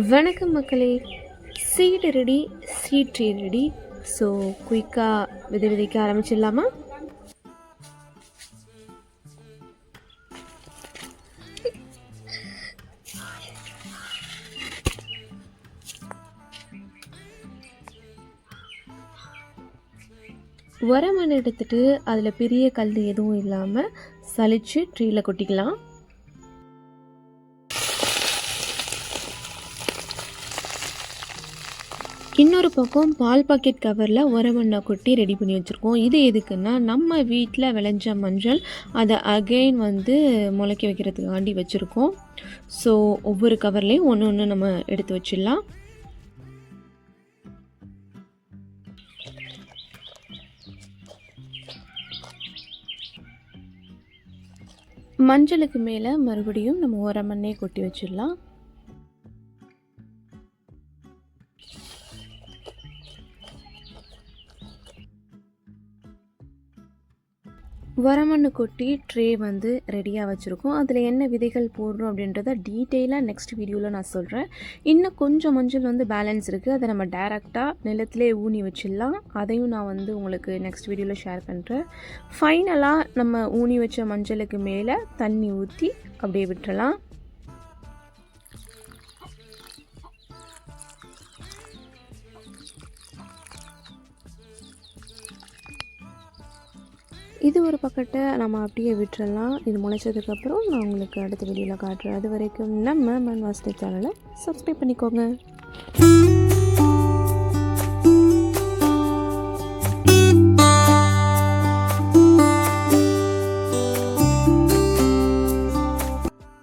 வணக்கம் மக்களே. Seed ready, seed tree ready. So குயிக்காக விதைக்க ஆரம்பிச்சிடலாமா? மண் எடுத்துட்டு அதில் பெரிய கல் எதுவும் இல்லாமல் சலிச்சு ட்ரீயில் கொட்டிக்கலாம். இன்னொரு பக்கம் பால் பாக்கெட் கவரில் உரமண்ணை கொட்டி ரெடி பண்ணி வச்சுருக்கோம். இது எதுக்குன்னா, நம்ம வீட்டில் விளைஞ்ச மஞ்சள் அதை அகெயின் முளைக்க வைக்கிறதுக்காண்டி வச்சுருக்கோம். ஸோ ஒவ்வொரு கவர்லேயும் ஒன்று ஒன்று நம்ம எடுத்து வச்சிடலாம். மஞ்சளுக்கு மேலே மறுபடியும் நம்ம உரமண்ணே கொட்டி வச்சிடலாம். உரமண்ணு கொட்டி ட்ரே ரெடியாக வச்சுருக்கோம். அதில் என்ன விதைகள் போடுறோம் அப்படின்றத டீட்டெயிலாக நெக்ஸ்ட் வீடியோவில் நான் சொல்கிறேன். இன்னும் கொஞ்சம் மஞ்சள் பேலன்ஸ் இருக்குது. அதை நம்ம டைரெக்டாக நிலத்திலே ஊனி வச்சிடலாம். அதையும் நான் உங்களுக்கு நெக்ஸ்ட் வீடியோவில் ஷேர் பண்ணுறேன். ஃபைனலாக நம்ம ஊனி வச்ச மஞ்சளுக்கு மேலே தண்ணி ஊற்றி அப்படியே விட்டுறலாம். இது ஒரு பக்கத்தை நம்ம அப்படியே விட்டுறலாம். இது முளைச்சதுக்கப்புறம் நான் உங்களுக்கு அடுத்த வீடியோவில் காட்டுறேன். அது வரைக்கும் நம்ம மண் வாசனை சேனலை சப்ஸ்கிரைப் பண்ணிக்கோங்க.